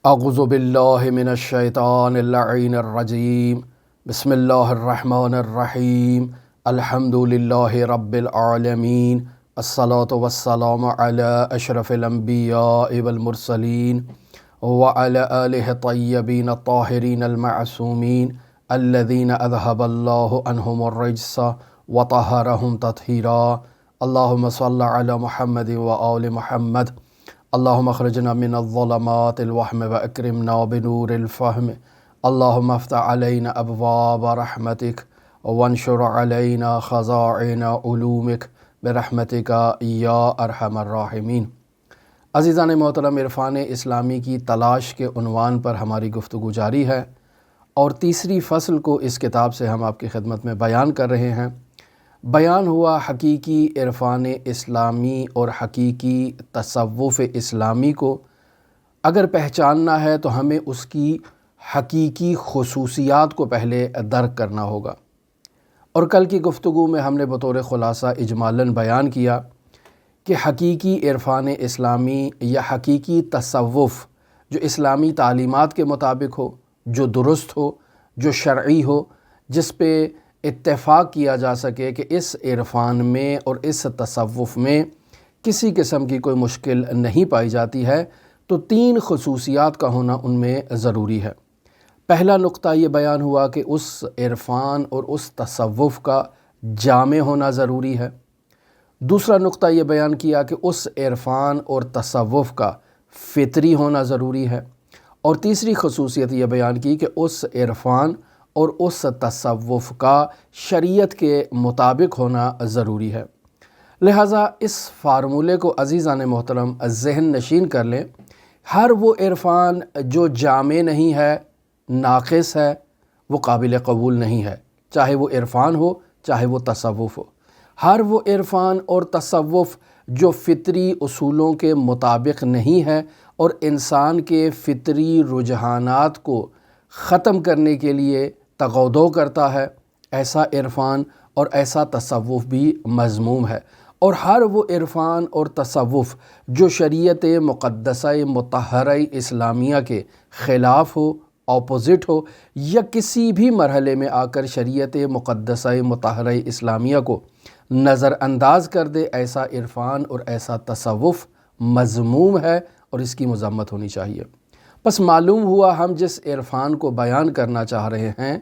اعوذ باللہ من الشیطان اللعین الرجیم بسم اللہ الرحمن الرحیم الحمد للہ رب العالمین الصلاة والسلام علی اشرف الانبیاء والمرسلین وعلی آلہ الطیبین الطاہرین المعصومین الذین اذہب اللہ عنہم الرجس وطہرہم تطہیرا اللہم صل علی محمد وآل محمد اللہم اخرجنا من الظلمات الوہم واکرمنا بنور الفہم اللہم افتح علینا ابواب رحمتک وانشر علینا خزائن علومک برحمتک یا ارحم الراحمین۔ عزیزان محترم، عرفان اسلامی کی تلاش کے عنوان پر ہماری گفتگو جاری ہے اور تیسری فصل کو اس کتاب سے ہم آپ کی خدمت میں بیان کر رہے ہیں۔ بیان ہوا حقیقی عرفان اسلامی اور حقیقی تصوف اسلامی کو اگر پہچاننا ہے تو ہمیں اس کی حقیقی خصوصیات کو پہلے درک کرنا ہوگا۔ اور کل کی گفتگو میں ہم نے بطور خلاصہ اجمالاً بیان کیا کہ حقیقی عرفان اسلامی یا حقیقی تصوف جو اسلامی تعلیمات کے مطابق ہو، جو درست ہو، جو شرعی ہو، جس پہ اتفاق کیا جا سکے کہ اس عرفان میں اور اس تصوف میں کسی قسم کی کوئی مشکل نہیں پائی جاتی ہے، تو تین خصوصیات کا ہونا ان میں ضروری ہے۔ پہلا نقطہ یہ بیان ہوا کہ اس عرفان اور اس تصوف کا جامع ہونا ضروری ہے۔ دوسرا نقطہ یہ بیان کیا کہ اس عرفان اور تصوف کا فطری ہونا ضروری ہے۔ اور تیسری خصوصیت یہ بیان کی کہ اس عرفان اور اس تصوف کا شریعت کے مطابق ہونا ضروری ہے۔ لہٰذا اس فارمولے کو عزیزان محترم ذہن نشین کر لیں۔ ہر وہ عرفان جو جامع نہیں ہے، ناقص ہے، وہ قابل قبول نہیں ہے، چاہے وہ عرفان ہو چاہے وہ تصوف ہو۔ ہر وہ عرفان اور تصوف جو فطری اصولوں کے مطابق نہیں ہے اور انسان کے فطری رجحانات کو ختم کرنے کے لیے تغودو کرتا ہے، ایسا عرفان اور ایسا تصوف بھی مذموم ہے۔ اور ہر وہ عرفان اور تصوف جو شریعت مقدسہ مطہرہ اسلامیہ کے خلاف ہو، اپوزٹ ہو، یا کسی بھی مرحلے میں آ کر شریعت مقدسہ مطہرہ اسلامیہ کو نظر انداز کر دے، ایسا عرفان اور ایسا تصوف مذموم ہے اور اس کی مذمت ہونی چاہیے۔ بس معلوم ہوا ہم جس عرفان کو بیان کرنا چاہ رہے ہیں،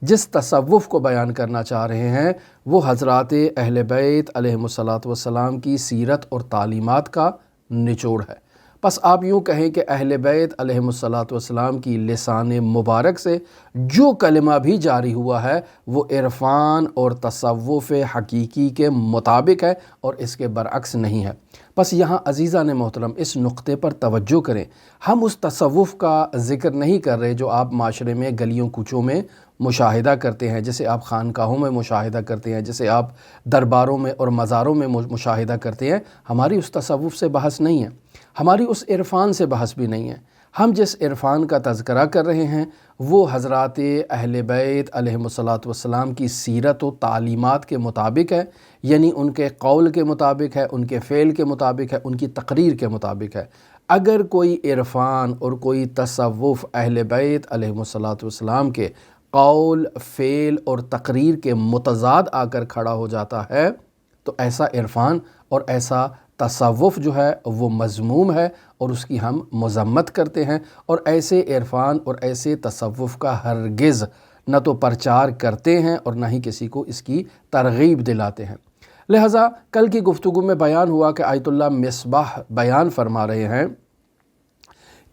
جس تصوف کو بیان کرنا چاہ رہے ہیں، وہ حضرات اہل بیت علیہم الصلاۃ والسلام کی سیرت اور تعلیمات کا نچوڑ ہے۔ بس آپ یوں کہیں کہ اہل بیت علیہم الصلاۃ والسلام کی لسان مبارک سے جو کلمہ بھی جاری ہوا ہے وہ عرفان اور تصوف حقیقی کے مطابق ہے اور اس کے برعکس نہیں ہے۔ بس یہاں عزیزان محترم اس نقطے پر توجہ کریں، ہم اس تصوف کا ذکر نہیں کر رہے جو آپ معاشرے میں گلیوں کوچوں میں مشاہدہ کرتے ہیں، جسے آپ خانقاہوں میں مشاہدہ کرتے ہیں، جسے آپ درباروں میں اور مزاروں میں مشاہدہ کرتے ہیں۔ ہماری اس تصوف سے بحث نہیں ہے، ہماری اس عرفان سے بحث بھی نہیں ہے۔ ہم جس عرفان کا تذکرہ کر رہے ہیں وہ حضرات اہل بیت علیہم الصلاۃ والسلام کی سیرت و تعلیمات کے مطابق ہے، یعنی ان کے قول کے مطابق ہے، ان کے فعل کے مطابق ہے، ان کی تقریر کے مطابق ہے۔ اگر کوئی عرفان اور کوئی تصوف اہل بیت علیہم الصلاۃ والسلام کے قول، فعل اور تقریر کے متضاد آ کر کھڑا ہو جاتا ہے تو ایسا عرفان اور ایسا تصوف جو ہے وہ مذموم ہے اور اس کی ہم مذمت کرتے ہیں، اور ایسے عرفان اور ایسے تصوف کا ہرگز نہ تو پرچار کرتے ہیں اور نہ ہی کسی کو اس کی ترغیب دلاتے ہیں۔ لہٰذا کل کی گفتگو میں بیان ہوا کہ آیت اللہ مصباح بیان فرما رہے ہیں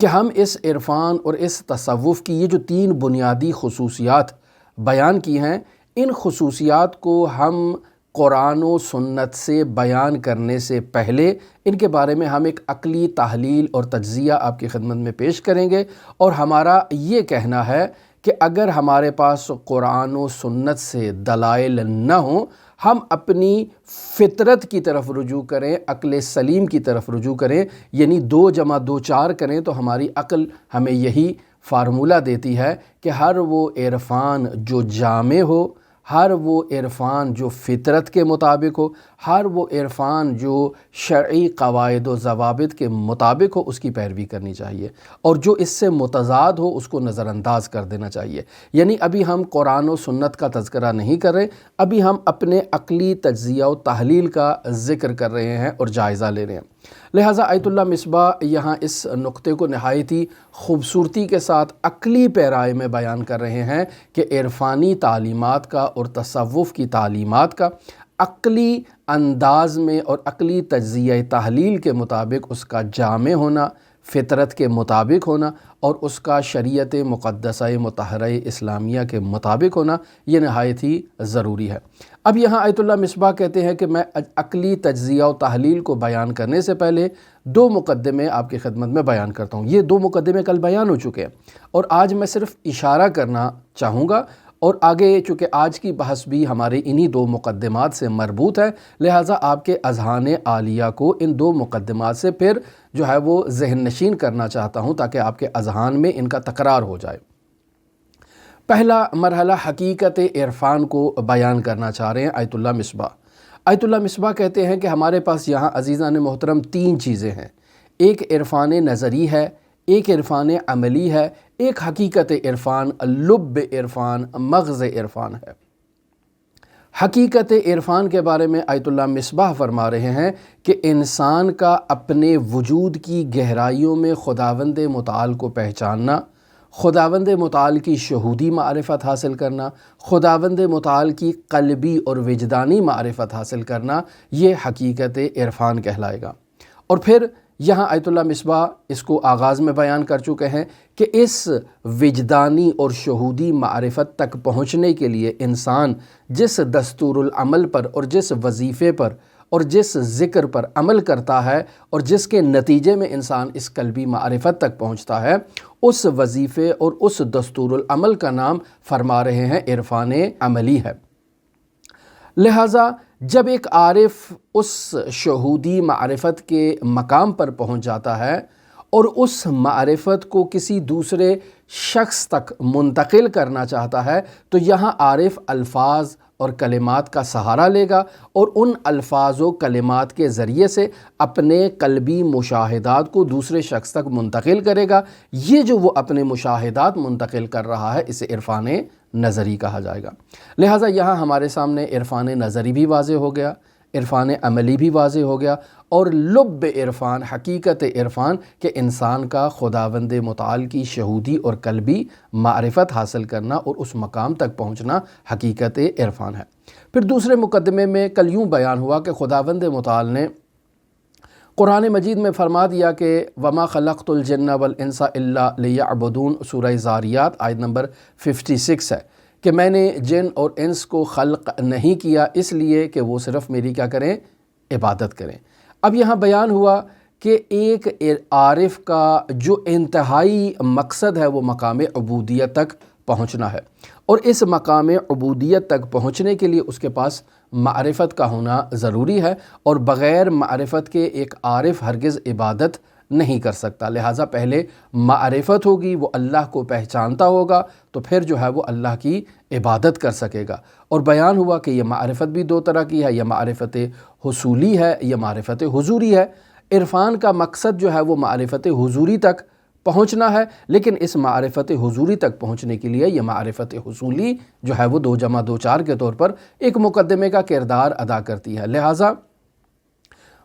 کہ ہم اس عرفان اور اس تصوف کی یہ جو تین بنیادی خصوصیات بیان کی ہیں، ان خصوصیات کو ہم قرآن و سنت سے بیان کرنے سے پہلے ان کے بارے میں ہم ایک عقلی تحلیل اور تجزیہ آپ کی خدمت میں پیش کریں گے، اور ہمارا یہ کہنا ہے کہ اگر ہمارے پاس قرآن و سنت سے دلائل نہ ہوں، ہم اپنی فطرت کی طرف رجوع کریں، عقل سلیم کی طرف رجوع کریں، یعنی 2 + 2 = 4 کریں، تو ہماری عقل ہمیں یہی فارمولہ دیتی ہے کہ ہر وہ عرفان جو جامع ہو، ہر وہ عرفان جو فطرت کے مطابق ہو، ہر وہ عرفان جو شرعی قواعد و ضوابط کے مطابق ہو، اس کی پیروی کرنی چاہیے، اور جو اس سے متضاد ہو اس کو نظر انداز کر دینا چاہیے۔ یعنی ابھی ہم قرآن و سنت کا تذکرہ نہیں کر رہے، ابھی ہم اپنے عقلی تجزیہ و تحلیل کا ذکر کر رہے ہیں اور جائزہ لے رہے ہیں۔ لہٰذا آیت اللہ مصباح یہاں اس نقطے کو نہایت ہی خوبصورتی کے ساتھ عقلی پیرائی میں بیان کر رہے ہیں کہ عرفانی تعلیمات کا اور تصوف کی تعلیمات کا عقلی انداز میں اور عقلی تجزیہ تحلیل کے مطابق اس کا جامع ہونا، فطرت کے مطابق ہونا اور اس کا شریعت مقدسہ مطہرہ اسلامیہ کے مطابق ہونا، یہ نہایت ہی ضروری ہے۔ اب یہاں آیت اللہ مصباح کہتے ہیں کہ میں عقلی تجزیہ و تحلیل کو بیان کرنے سے پہلے دو مقدمے آپ کی خدمت میں بیان کرتا ہوں۔ یہ دو مقدمے کل بیان ہو چکے ہیں اور آج میں صرف اشارہ کرنا چاہوں گا، اور آگے چونکہ آج کی بحث بھی ہمارے انہی دو مقدمات سے مربوط ہے، لہٰذا آپ کے اذہان عالیہ کو ان دو مقدمات سے پھر جو ہے وہ ذہن نشین کرنا چاہتا ہوں تاکہ آپ کے اذہان میں ان کا تکرار ہو جائے۔ پہلا مرحلہ حقیقت عرفان کو بیان کرنا چاہ رہے ہیں آیت اللہ مصباح۔ آیت اللہ مصباح کہتے ہیں کہ ہمارے پاس یہاں عزیزان محترم تین چیزیں ہیں، ایک عرفان نظری ہے، ایک عرفان عملی ہے، ایک حقیقت عرفان، لب عرفان، مغز عرفان ہے۔ حقیقت عرفان کے بارے میں آیت اللہ مصباح فرما رہے ہیں کہ انسان کا اپنے وجود کی گہرائیوں میں خداوند متعال کو پہچاننا، خداوند متعال کی شہودی معرفت حاصل کرنا، خداوند متعال کی قلبی اور وجدانی معرفت حاصل کرنا، یہ حقیقت عرفان کہلائے گا۔ اور پھر یہاں آیت اللہ مصباح اس کو آغاز میں بیان کر چکے ہیں کہ اس وجدانی اور شہودی معرفت تک پہنچنے کے لیے انسان جس دستور العمل پر اور جس وظیفے پر اور جس ذکر پر عمل کرتا ہے اور جس کے نتیجے میں انسان اس قلبی معرفت تک پہنچتا ہے، اس وظیفے اور اس دستور العمل کا نام فرما رہے ہیں عرفان عملی ہے۔ لہٰذا جب ایک عارف اس شہودی معرفت کے مقام پر پہنچ جاتا ہے اور اس معرفت کو کسی دوسرے شخص تک منتقل کرنا چاہتا ہے، تو یہاں عارف الفاظ اور کلمات کا سہارا لے گا اور ان الفاظ و کلمات کے ذریعے سے اپنے قلبی مشاہدات کو دوسرے شخص تک منتقل کرے گا۔ یہ جو وہ اپنے مشاہدات منتقل کر رہا ہے اسے عرفان نظری کہا جائے گا۔ لہٰذا یہاں ہمارے سامنے عرفان نظری بھی واضح ہو گیا، عرفان عملی بھی واضح ہو گیا، اور لب عرفان، حقیقت عرفان کہ انسان کا خداوند متعال کی شہودی اور قلبی معرفت حاصل کرنا اور اس مقام تک پہنچنا حقیقت عرفان ہے۔ پھر دوسرے مقدمے میں کل یوں بیان ہوا کہ خداوند متعال نے قرآن مجید میں فرما دیا کہ وما خلقت الجن والانس الا لیعبدون، سورہ زاریات آیت نمبر 56 ہے کہ میں نے جن اور انس کو خلق نہیں کیا اس لیے کہ وہ صرف میری کیا کریں؟ عبادت کریں۔ اب یہاں بیان ہوا کہ ایک عارف کا جو انتہائی مقصد ہے وہ مقام عبودیت تک پہنچنا ہے، اور اس مقام عبودیت تک پہنچنے کے لیے اس کے پاس معرفت کا ہونا ضروری ہے، اور بغیر معرفت کے ایک عارف ہرگز عبادت نہیں کر سکتا۔ لہٰذا پہلے معرفت ہوگی، وہ اللہ کو پہچانتا ہوگا تو پھر جو ہے وہ اللہ کی عبادت کر سکے گا۔ اور بیان ہوا کہ یہ معرفت بھی دو طرح کی ہے، یہ معرفت حصولی ہے، یہ معرفت حضوری ہے۔ عرفان کا مقصد جو ہے وہ معرفت حضوری تک پہنچنا ہے، لیکن اس معرفت حضوری تک پہنچنے کے لیے یہ معرفت حصولی جو ہے وہ 2+2=4 کے طور پر ایک مقدمے کا کردار ادا کرتی ہے۔ لہٰذا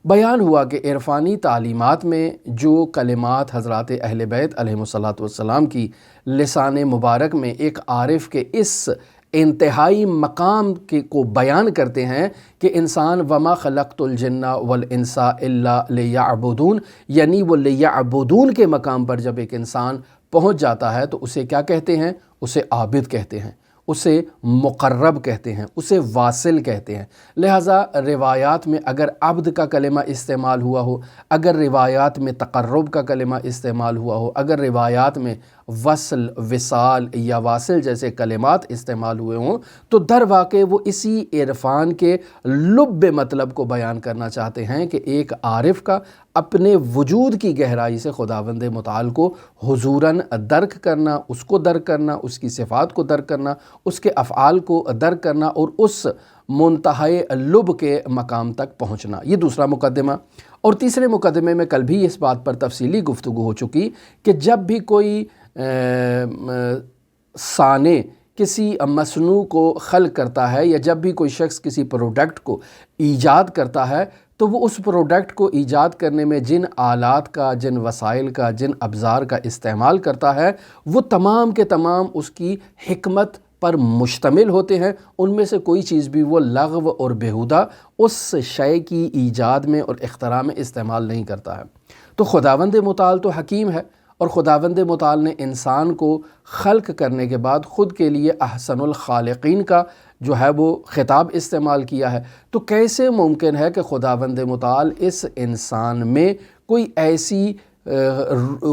بیان ہوا کہ عرفانی تعلیمات میں جو کلمات حضرات اہل بیت علیہم الصلاۃ کی لسان مبارک میں ایک عارف کے اس انتہائی مقام کو بیان کرتے ہیں کہ انسان وما خلقت الجن والانس الا لیعبدون، یعنی وہ لیعبدون کے مقام پر جب ایک انسان پہنچ جاتا ہے تو اسے کیا کہتے ہیں؟ اسے عابد کہتے ہیں، اسے مقرب کہتے ہیں، اسے واصل کہتے ہیں۔ لہٰذا روایات میں اگر عبد کا کلمہ استعمال ہوا ہو، اگر روایات میں تقرب کا کلمہ استعمال ہوا ہو، اگر روایات میں وصل، وصال یا واصل جیسے کلمات استعمال ہوئے ہوں تو در واقع وہ اسی عرفان کے لب مطلب کو بیان کرنا چاہتے ہیں کہ ایک عارف کا اپنے وجود کی گہرائی سے خداوند متعال کو حضوراً درک کرنا، اس کو درک کرنا، اس کی صفات کو درک کرنا، اس کے افعال کو درک کرنا اور اس منتہائے لب کے مقام تک پہنچنا۔ یہ دوسرا مقدمہ۔ اور تیسرے مقدمے میں کل بھی اس بات پر تفصیلی گفتگو ہو چکی کہ جب بھی کوئی صانع کسی مصنوع کو خلق کرتا ہے یا جب بھی کوئی شخص کسی پروڈکٹ کو ایجاد کرتا ہے تو وہ اس پروڈکٹ کو ایجاد کرنے میں جن آلات کا، جن وسائل کا، جن ابزار کا استعمال کرتا ہے وہ تمام کے تمام اس کی حکمت پر مشتمل ہوتے ہیں۔ ان میں سے کوئی چیز بھی وہ لغو اور بیہودہ اس شے کی ایجاد میں اور اختراع میں استعمال نہیں کرتا ہے۔ تو خداوند متعال تو حکیم ہے، اور خداوند متعال نے انسان کو خلق کرنے کے بعد خود کے لیے احسن الخالقین کا جو ہے وہ خطاب استعمال کیا ہے۔ تو کیسے ممکن ہے کہ خداوند متعال اس انسان میں کوئی ایسی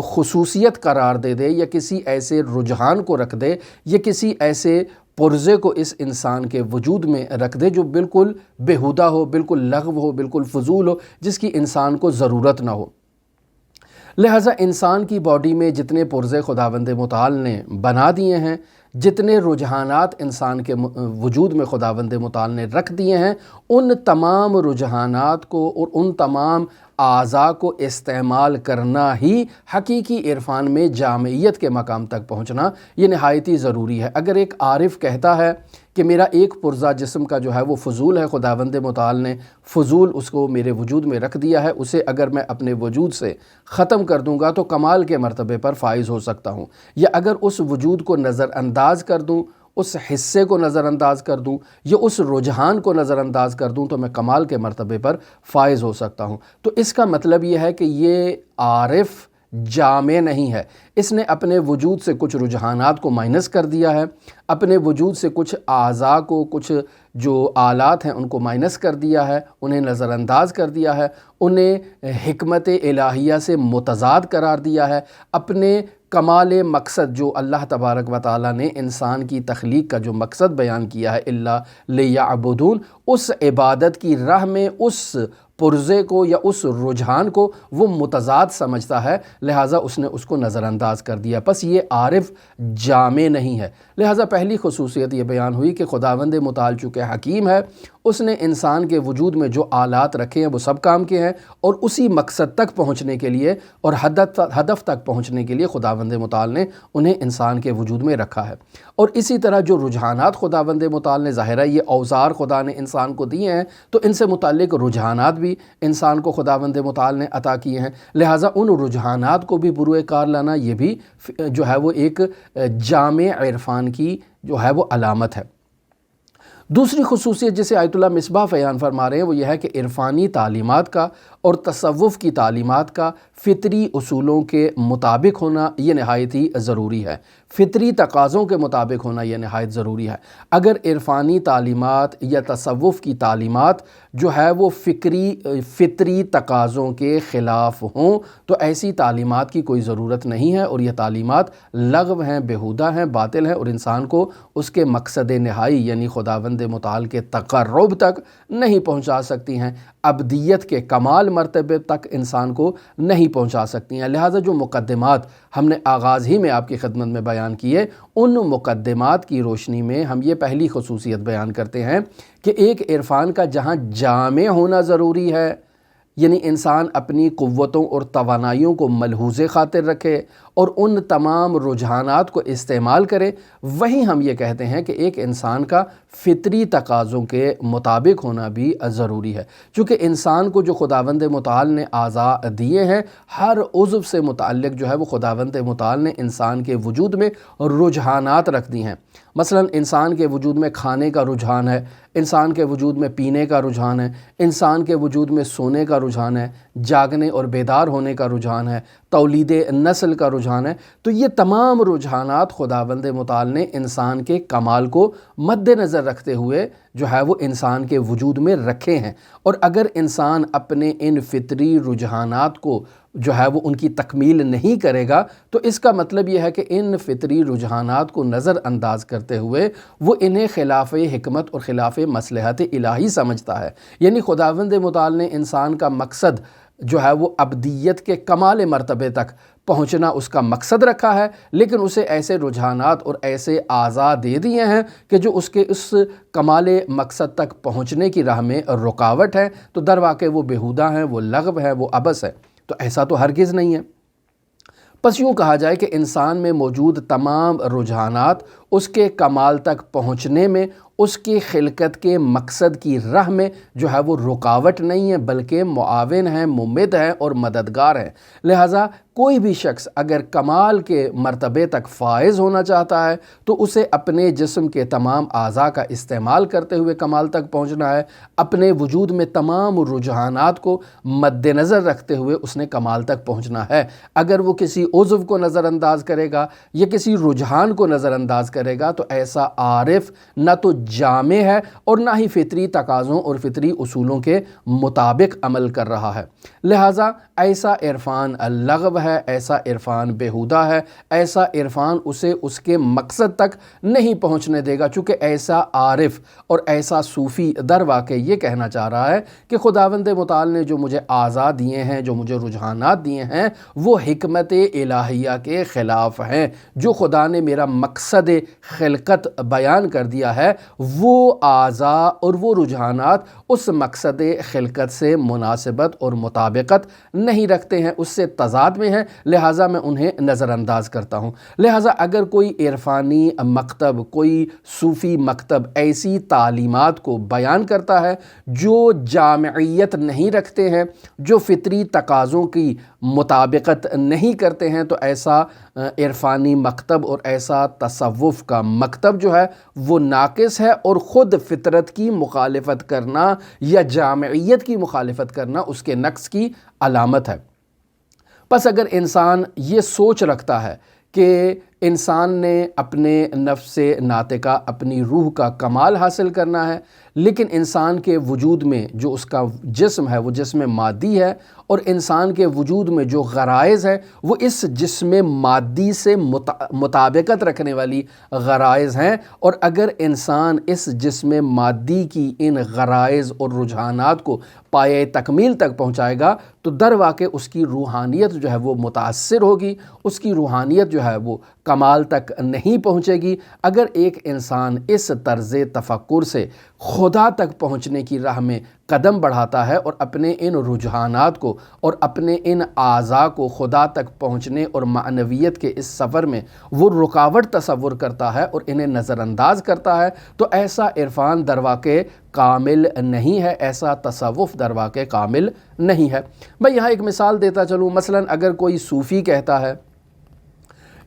خصوصیت قرار دے دے یا کسی ایسے رجحان کو رکھ دے یا کسی ایسے پرزے کو اس انسان کے وجود میں رکھ دے جو بالکل بیہودہ ہو، بالکل لغو ہو، بالکل فضول ہو، جس کی انسان کو ضرورت نہ ہو۔ لہٰذا انسان کی باڈی میں جتنے پرزے خداوند متعال نے بنا دیے ہیں، جتنے رجحانات انسان کے وجود میں خداوند متعال نے رکھ دیے ہیں، ان تمام رجحانات کو اور ان تمام اعضاء کو استعمال کرنا ہی حقیقی عرفان میں جامعیت کے مقام تک پہنچنا یہ نہایتی ضروری ہے۔ اگر ایک عارف کہتا ہے کہ میرا ایک پرزہ جسم کا جو ہے وہ فضول ہے، خداوند متعال نے فضول اس کو میرے وجود میں رکھ دیا ہے، اسے اگر میں اپنے وجود سے ختم کر دوں گا تو کمال کے مرتبے پر فائز ہو سکتا ہوں، یا اگر اس وجود کو نظر انداز کر دوں، اس حصے کو نظر انداز کر دوں یا اس رجحان کو نظر انداز کر دوں تو میں کمال کے مرتبے پر فائز ہو سکتا ہوں۔ تو اس کا مطلب یہ ہے کہ یہ عارف جامع نہیں ہے، اس نے اپنے وجود سے کچھ رجحانات کو مائنس کر دیا ہے، اپنے وجود سے کچھ اعضاء کو، کچھ جو آلات ہیں ان کو مائنس کر دیا ہے، انہیں نظر انداز کر دیا ہے، انہیں حکمت الہیہ سے متضاد قرار دیا ہے، اپنے کمال مقصد جو اللہ تبارک و تعالیٰ نے انسان کی تخلیق کا جو مقصد بیان کیا ہے الا لیعبدون، اس عبادت کی راہ میں اس پرزے کو یا اس رجحان کو وہ متضاد سمجھتا ہے، لہٰذا اس نے اس کو نظر انداز کر دیا۔ پس یہ عارف جامع نہیں ہے۔ لہٰذا پہلی خصوصیت یہ بیان ہوئی کہ خداوند متعال چونکہ حکیم ہے، اس نے انسان کے وجود میں جو آلات رکھے ہیں وہ سب کام کے ہیں، اور اسی مقصد تک پہنچنے کے لیے اور ہدف تک پہنچنے کے لیے خداوند متعال نے انہیں انسان کے وجود میں رکھا ہے۔ اور اسی طرح جو رجحانات خداوند متعال نے، ظاہر ہے یہ اوزار خدا نے انسان کو دیے ہیں تو ان سے متعلق رجحانات بھی انسان کو خداوند متعال نے عطا کیے ہیں، لہٰذا ان رجحانات کو بھی بروئے کار لانا یہ بھی جو ہے وہ ایک جامع عرفان کی جو ہے وہ علامت ہے۔ دوسری خصوصیت جسے آیت اللہ مصباح بیان فرما رہے ہیں وہ یہ ہے کہ عرفانی تعلیمات کا اور تصوف کی تعلیمات کا فطری اصولوں کے مطابق ہونا یہ نہایت ہی ضروری ہے، فطری تقاضوں کے مطابق ہونا یہ نہایت ضروری ہے۔ اگر عرفانی تعلیمات یا تصوف کی تعلیمات جو ہے وہ فطری تقاضوں کے خلاف ہوں تو ایسی تعلیمات کی کوئی ضرورت نہیں ہے، اور یہ تعلیمات لغو ہیں، بیہودہ ہیں، باطل ہیں، اور انسان کو اس کے مقصد نہائی یعنی خداوند متعال کے تقرب تک نہیں پہنچا سکتی ہیں، ابدیت کے کمال مرتبے تک انسان کو نہیں پہنچا سکتی ہیں۔ لہٰذا جو مقدمات ہم نے آغاز ہی میں آپ کی خدمت میں بیان کیے، ان مقدمات کی روشنی میں ہم یہ پہلی خصوصیت بیان کرتے ہیں کہ ایک عرفان کا جہاں جامع ہونا ضروری ہے، یعنی انسان اپنی قوتوں اور توانائیوں کو ملحوظ خاطر رکھے اور ان تمام رجحانات کو استعمال کرے، وہیں ہم یہ کہتے ہیں کہ ایک انسان کا فطری تقاضوں کے مطابق ہونا بھی ضروری ہے۔ چونکہ انسان کو جو خداوند متعال نے اعضاء دیے ہیں، ہر عضو سے متعلق جو ہے وہ خداوند متعال نے انسان کے وجود میں رجحانات رکھ دی ہیں۔ مثلا انسان کے وجود میں کھانے کا رجحان ہے، انسان کے وجود میں پینے کا رجحان ہے، انسان کے وجود میں سونے کا رجحان ہے، جاگنے اور بیدار ہونے کا رجحان ہے، تولید نسل کا رجحان ہے۔ تو یہ تمام رجحانات خداوند متعال نے انسان کے کمال کو مد نظر رکھتے ہوئے جو ہے وہ انسان کے وجود میں رکھے ہیں، اور اگر انسان اپنے ان فطری رجحانات کو جو ہے وہ ان کی تکمیل نہیں کرے گا، تو اس کا مطلب یہ ہے کہ ان فطری رجحانات کو نظر انداز کرتے ہوئے وہ انہیں خلاف حکمت اور خلاف مصلحت الہی سمجھتا ہے۔ یعنی خداوند متعال نے انسان کا مقصد جو ہے وہ ابدیت کے کمال مرتبے تک پہنچنا اس کا مقصد رکھا ہے، لیکن اسے ایسے رجحانات اور ایسے اعضاء دے دیے ہیں کہ جو اس کے اس کمال مقصد تک پہنچنے کی راہ میں رکاوٹ ہے، تو در واقع وہ بیہودہ ہیں، وہ لغو ہے، وہ عبث ہے۔ تو ایسا تو ہرگز نہیں ہے۔ پس یوں کہا جائے کہ انسان میں موجود تمام رجحانات اس کے کمال تک پہنچنے میں، اس کی خلقت کے مقصد کی راہ میں جو ہے وہ رکاوٹ نہیں ہے، بلکہ معاون ہیں، ممد ہیں اور مددگار ہیں۔ لہٰذا کوئی بھی شخص اگر کمال کے مرتبے تک فائز ہونا چاہتا ہے تو اسے اپنے جسم کے تمام اعضاء کا استعمال کرتے ہوئے کمال تک پہنچنا ہے، اپنے وجود میں تمام رجحانات کو مد نظر رکھتے ہوئے اس نے کمال تک پہنچنا ہے۔ اگر وہ کسی عضو کو نظر انداز کرے گا یا کسی رجحان کو نظر انداز کرے گا تو ایسا عارف نہ تو جامع ہے اور نہ ہی فطری تقاضوں اور فطری اصولوں کے مطابق عمل کر رہا ہے۔ لہٰذا ایسا عرفان لغو ہے، ایسا عرفان بیہودہ ہے، ایسا عرفان اسے اس کے مقصد تک نہیں پہنچنے دے گا، چونکہ ایسا عارف اور ایسا صوفی در واقع یہ کہنا چاہ رہا ہے کہ خداوند متعال نے جو مجھے اعضاء دیے ہیں، جو مجھے رجحانات دیے ہیں، وہ حکمت الہیہ کے خلاف ہیں۔ جو خدا نے میرا مقصد خلقت بیان کر دیا ہے، وہ اعضاء اور وہ رجحانات اس مقصد خلقت سے مناسبت اور مطابقت نہیں رکھتے ہیں، اس سے تضاد میں ہیں، لہٰذا میں انہیں نظر انداز کرتا ہوں۔ لہٰذا اگر کوئی عرفانی مکتب، کوئی صوفی مکتب ایسی تعلیمات کو بیان کرتا ہے جو جامعیت نہیں رکھتے ہیں، جو فطری تقاضوں کی مطابقت نہیں کرتے ہیں، تو ایسا عرفانی مکتب اور ایسا تصوف کا مکتب جو ہے وہ ناقص ہے، اور خود فطرت کی مخالفت کرنا یا جامعیت کی مخالفت کرنا اس کے نقص کی علامت ہے۔ پس اگر انسان یہ سوچ رکھتا ہے کہ انسان نے اپنے نفس ناطقہ، اپنی روح کا کمال حاصل کرنا ہے، لیکن انسان کے وجود میں جو اس کا جسم ہے وہ جسم مادی ہے، اور انسان کے وجود میں جو غرائز ہے وہ اس جسم مادی سے مطابقت رکھنے والی غرائز ہیں، اور اگر انسان اس جسم مادی کی ان غرائز اور رجحانات کو پایۂ تکمیل تک پہنچائے گا تو در واقع اس کی روحانیت جو ہے وہ متاثر ہوگی، اس کی روحانیت جو ہے وہ کمال تک نہیں پہنچے گی۔ اگر ایک انسان اس طرز تفکر سے خدا تک پہنچنے کی راہ میں قدم بڑھاتا ہے اور اپنے ان رجحانات کو اور اپنے ان اعضاء کو خدا تک پہنچنے اور معنویت کے اس سفر میں وہ رکاوٹ تصور کرتا ہے اور انہیں نظر انداز کرتا ہے، تو ایسا عرفان در واقع کامل نہیں ہے، ایسا تصوف در واقع کامل نہیں ہے۔ میں یہاں ایک مثال دیتا چلوں، مثلا اگر کوئی صوفی کہتا ہے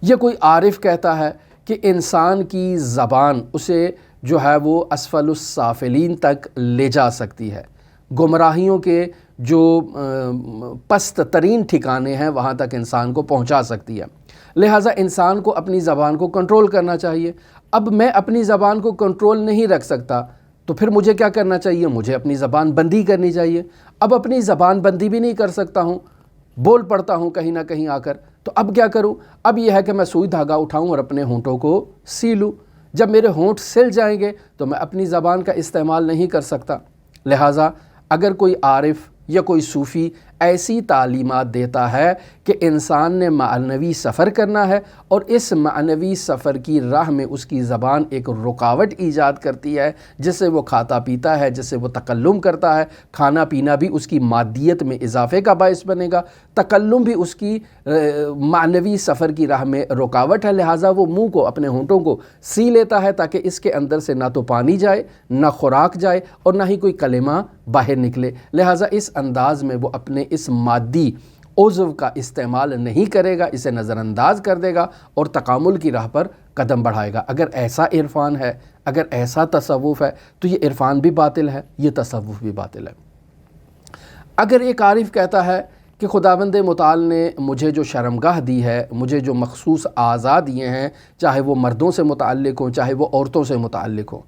یا کوئی عارف کہتا ہے کہ انسان کی زبان اسے جو ہے وہ اسفل السافلین تک لے جا سکتی ہے، گمراہیوں کے جو پست ترین ٹھکانے ہیں وہاں تک انسان کو پہنچا سکتی ہے، لہٰذا انسان کو اپنی زبان کو کنٹرول کرنا چاہیے۔ اب میں اپنی زبان کو کنٹرول نہیں رکھ سکتا تو پھر مجھے کیا کرنا چاہیے؟ مجھے اپنی زبان بندی کرنی چاہیے۔ اب اپنی زبان بندی بھی نہیں کر سکتا ہوں، بول پڑتا ہوں کہیں نہ کہیں آ کر، تو اب کیا کروں؟ اب یہ ہے کہ میں سوئی دھاگا اٹھاؤں اور اپنے ہونٹوں کو سی لوں۔ جب میرے ہونٹ سل جائیں گے تو میں اپنی زبان کا استعمال نہیں کر سکتا۔ لہٰذا اگر کوئی عارف یا کوئی صوفی ایسی تعلیمات دیتا ہے کہ انسان نے معنوی سفر کرنا ہے اور اس معنوی سفر کی راہ میں اس کی زبان ایک رکاوٹ ایجاد کرتی ہے، جس سے وہ کھاتا پیتا ہے، جس سے وہ تکلم کرتا ہے، کھانا پینا بھی اس کی مادیت میں اضافے کا باعث بنے گا، تکلم بھی اس کی معنوی سفر کی راہ میں رکاوٹ ہے، لہٰذا وہ منہ کو، اپنے ہونٹوں کو سی لیتا ہے تاکہ اس کے اندر سے نہ تو پانی جائے، نہ خوراک جائے اور نہ ہی کوئی کلمہ باہر نکلے۔ لہٰذا اس انداز میں وہ اپنے اس مادی عضو کا استعمال نہیں کرے گا، اسے نظر انداز کر دے گا اور تکامل کی راہ پر قدم بڑھائے گا۔ اگر ایسا عرفان ہے، اگر ایسا تصوف ہے تو یہ عرفان بھی باطل ہے، یہ تصوف بھی باطل ہے۔ اگر ایک عارف کہتا ہے کہ خداوند متعال نے مجھے جو شرمگاہ دی ہے، مجھے جو مخصوص اعضاء دیے ہیں، چاہے وہ مردوں سے متعلق ہوں، چاہے وہ عورتوں سے متعلق ہوں،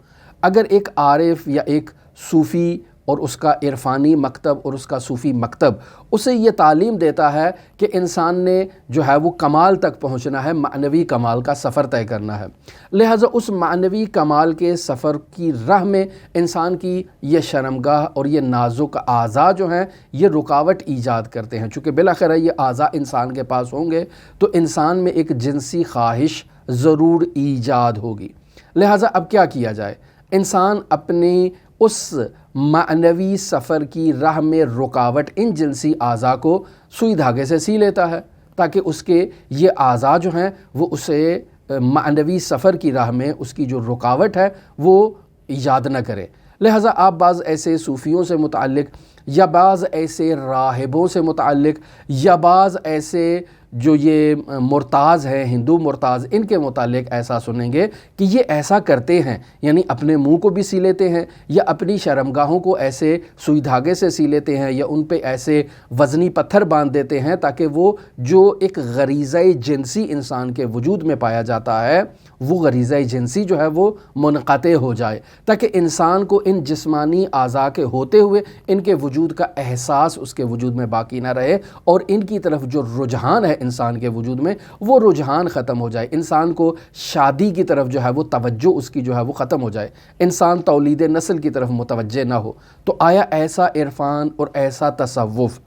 اگر ایک عارف یا ایک صوفی اور اس کا عرفانی مکتب اور اس کا صوفی مکتب اسے یہ تعلیم دیتا ہے کہ انسان نے جو ہے وہ کمال تک پہنچنا ہے، معنوی کمال کا سفر طے کرنا ہے۔ لہٰذا اس معنوی کمال کے سفر کی راہ میں انسان کی یہ شرمگاہ اور یہ نازک اعضاء جو ہیں یہ رکاوٹ ایجاد کرتے ہیں۔ چونکہ بالآخر یہ اعضاء انسان کے پاس ہوں گے تو انسان میں ایک جنسی خواہش ضرور ایجاد ہوگی۔ لہٰذا اب کیا کیا جائے؟ انسان اپنی اس معنوی سفر کی راہ میں رکاوٹ ان جنسی اعضاء کو سوئی دھاگے سے سی لیتا ہے تاکہ اس کے یہ اعضاء جو ہیں وہ اسے معنوی سفر کی راہ میں اس کی جو رکاوٹ ہے وہ ایجاد نہ کرے۔ لہٰذا آپ بعض ایسے صوفیوں سے متعلق یا بعض ایسے راہبوں سے متعلق یا بعض ایسے جو یہ مرتاز ہیں، ہندو مرتاز، ان کے متعلق ایسا سنیں گے کہ یہ ایسا کرتے ہیں، یعنی اپنے منہ کو بھی سی لیتے ہیں یا اپنی شرمگاہوں کو ایسے سوئی دھاگے سے سی لیتے ہیں یا ان پہ ایسے وزنی پتھر باندھ دیتے ہیں تاکہ وہ جو ایک غریزہ جنسی انسان کے وجود میں پایا جاتا ہے وہ غریزہ جنسی جو ہے وہ منقطع ہو جائے، تاکہ انسان کو ان جسمانی اعضاء کے ہوتے ہوئے ان کے وجود کا احساس اس کے وجود میں باقی نہ رہے اور ان کی طرف جو رجحان ہے انسان کے وجود میں وہ رجحان ختم ہو جائے، انسان کو شادی کی طرف جو ہے وہ توجہ اس کی جو ہے وہ ختم ہو جائے، انسان تولید نسل کی طرف متوجہ نہ ہو۔ تو آیا ایسا عرفان اور ایسا تصوف،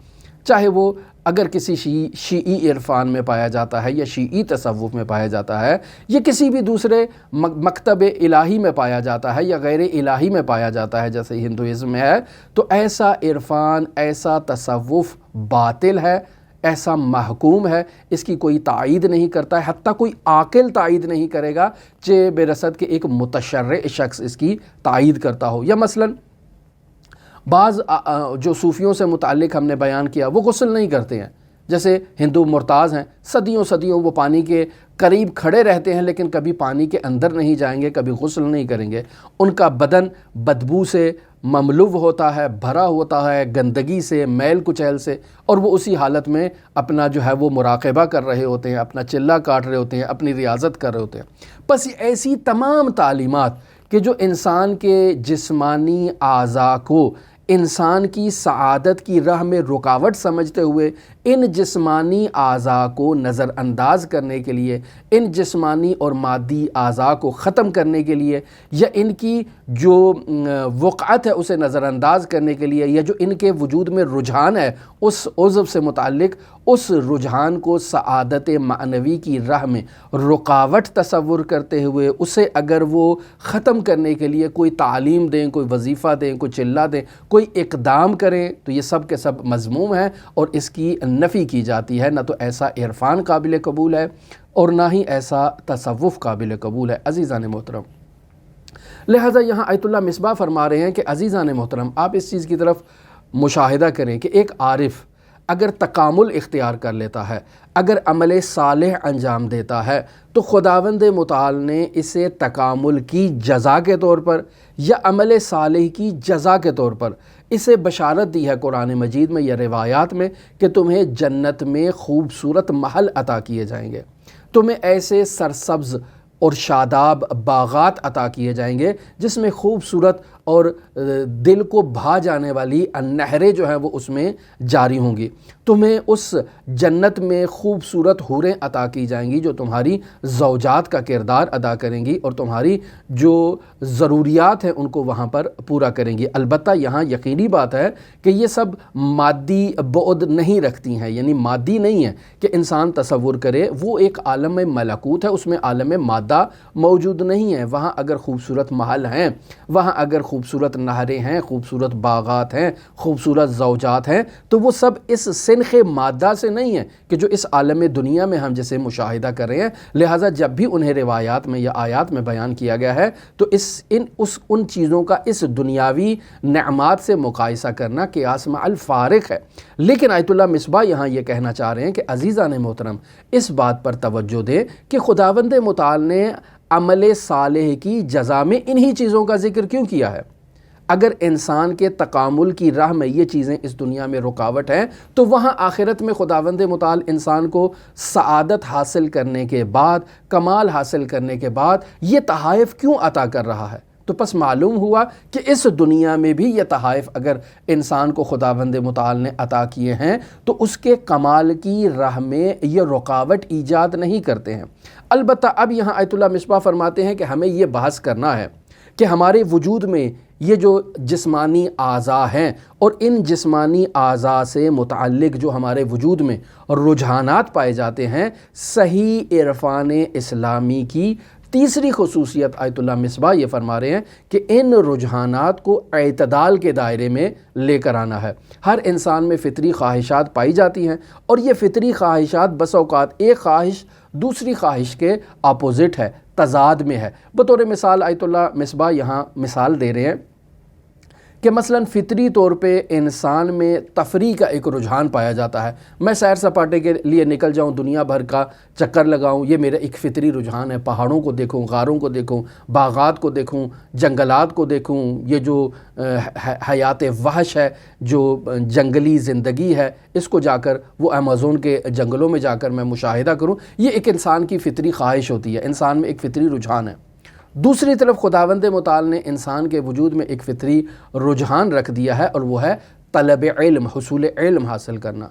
چاہے وہ اگر کسی شیعی عرفان میں پایا جاتا ہے یا شیعی تصوف میں پایا جاتا ہے یا کسی بھی دوسرے مکتب الہی میں پایا جاتا ہے یا غیر الہی میں پایا جاتا ہے جیسے ہندوازم میں ہے، تو ایسا عرفان، ایسا تصوف باطل ہے، ایسا محکوم ہے، اس کی کوئی تائید نہیں کرتا ہے، حتیٰ کوئی عاقل تائید نہیں کرے گا چہ برسد کہ ایک متشرع شخص اس کی تائید کرتا ہو۔ یا مثلاً بعض جو صوفیوں سے متعلق ہم نے بیان کیا وہ غسل نہیں کرتے ہیں، جیسے ہندو مرتاز ہیں، صدیوں صدیوں وہ پانی کے قریب کھڑے رہتے ہیں لیکن کبھی پانی کے اندر نہیں جائیں گے، کبھی غسل نہیں کریں گے، ان کا بدن بدبو سے مملو ہوتا ہے، بھرا ہوتا ہے گندگی سے، میل کچیل سے، اور وہ اسی حالت میں اپنا جو ہے وہ مراقبہ کر رہے ہوتے ہیں، اپنا چلہ کاٹ رہے ہوتے ہیں، اپنی ریاضت کر رہے ہوتے ہیں۔ بس ایسی تمام تعلیمات کہ جو انسان کے جسمانی اعضاء کو انسان کی سعادت کی راہ میں رکاوٹ سمجھتے ہوئے ان جسمانی اعضاء کو نظر انداز کرنے کے لیے، ان جسمانی اور مادی اعضاء کو ختم کرنے کے لیے یا ان کی جو وقعت ہے اسے نظر انداز کرنے کے لیے یا جو ان کے وجود میں رجحان ہے اس عضو سے متعلق، اس رجحان کو سعادت معنوی کی راہ میں رکاوٹ تصور کرتے ہوئے اسے اگر وہ ختم کرنے کے لیے کوئی تعلیم دیں، کوئی وظیفہ دیں، کوئی چلہ دیں، کوئی اقدام کریں تو یہ سب کے سب مذموم ہے اور اس کی نفی کی جاتی ہے۔ نہ تو ایسا عرفان قابل قبول ہے اور نہ ہی ایسا تصوف قابل قبول ہے۔ عزیزان محترم، لہٰذا یہاں آیت اللہ مصباح فرما رہے ہیں کہ عزیزان محترم آپ اس چیز کی طرف مشاہدہ کریں کہ ایک عارف اگر تکامل اختیار کر لیتا ہے، اگر عمل صالح انجام دیتا ہے تو خداوند متعال نے اسے تکامل کی جزا کے طور پر یا عمل صالح کی جزا کے طور پر اسے بشارت دی ہے قرآن مجید میں یا روایات میں کہ تمہیں جنت میں خوبصورت محل عطا کیے جائیں گے، تمہیں ایسے سرسبز اور شاداب باغات عطا کیے جائیں گے جس میں خوبصورت اور دل کو بھا جانے والی نہریں جو ہیں وہ اس میں جاری ہوں گی، تمہیں اس جنت میں خوبصورت حوریں عطا کی جائیں گی جو تمہاری زوجات کا کردار ادا کریں گی اور تمہاری جو ضروریات ہیں ان کو وہاں پر پورا کریں گی۔ البتہ یہاں یقینی بات ہے کہ یہ سب مادی بعد نہیں رکھتی ہیں، یعنی مادی نہیں ہے کہ انسان تصور کرے وہ ایک عالم ملکوت ہے، اس میں عالم مادہ موجود نہیں ہے۔ وہاں اگر خوبصورت محل ہیں، وہاں اگر خوبصورت نہریں ہیں، خوبصورت باغات ہیں، خوبصورت زوجات ہیں، تو وہ سب اس سنخ مادہ سے نہیں ہے کہ جو اس عالم دنیا میں ہم جسے مشاہدہ کر رہے ہیں۔ لہٰذا جب بھی انہیں روایات میں یا آیات میں بیان کیا گیا ہے تو ان چیزوں کا اس دنیاوی نعمات سے مقایسہ کرنا قیاس مع الفارق ہے۔ لیکن آیت اللہ مصباح یہاں یہ کہنا چاہ رہے ہیں کہ عزیزان محترم اس بات پر توجہ دیں کہ خداوند متعال نے عمل صالح کی جزا میں انہی چیزوں کا ذکر کیوں کیا ہے؟ اگر انسان کے تکامل کی راہ میں یہ چیزیں اس دنیا میں رکاوٹ ہیں تو وہاں آخرت میں خداوند متعال انسان کو سعادت حاصل کرنے کے بعد، کمال حاصل کرنے کے بعد یہ تحائف کیوں عطا کر رہا ہے؟ تو پس معلوم ہوا کہ اس دنیا میں بھی یہ تحائف اگر انسان کو خداوند متعال نے عطا کیے ہیں تو اس کے کمال کی راہ میں یہ رکاوٹ ایجاد نہیں کرتے ہیں۔ البتہ اب یہاں آیت اللہ مصباح فرماتے ہیں کہ ہمیں یہ بحث کرنا ہے کہ ہمارے وجود میں یہ جو جسمانی اعضاء ہیں اور ان جسمانی اعضاء سے متعلق جو ہمارے وجود میں رجحانات پائے جاتے ہیں، صحیح عرفان اسلامی کی تیسری خصوصیت آیت اللہ مصباح یہ فرما رہے ہیں کہ ان رجحانات کو اعتدال کے دائرے میں لے کر آنا ہے۔ ہر انسان میں فطری خواہشات پائی جاتی ہیں اور یہ فطری خواہشات بس اوقات ایک خواہش دوسری خواہش کے اپوزٹ ہے، تضاد میں ہے۔ بطور مثال آیت اللہ مصباح یہاں مثال دے رہے ہیں کہ مثلاً فطری طور پہ انسان میں تفریح کا ایک رجحان پایا جاتا ہے۔ میں سیر سپاٹے کے لیے نکل جاؤں، دنیا بھر کا چکر لگاؤں، یہ میرا ایک فطری رجحان ہے۔ پہاڑوں کو دیکھوں، غاروں کو دیکھوں، باغات کو دیکھوں، جنگلات کو دیکھوں، یہ جو حیات وحش ہے، جو جنگلی زندگی ہے، اس کو جا کر وہ ایمیزون کے جنگلوں میں جا کر میں مشاہدہ کروں، یہ ایک انسان کی فطری خواہش ہوتی ہے، انسان میں ایک فطری رجحان ہے۔ دوسری طرف خداوند متعال نے انسان کے وجود میں ایک فطری رجحان رکھ دیا ہے اور وہ ہے طلب علم، حصول علم حاصل کرنا۔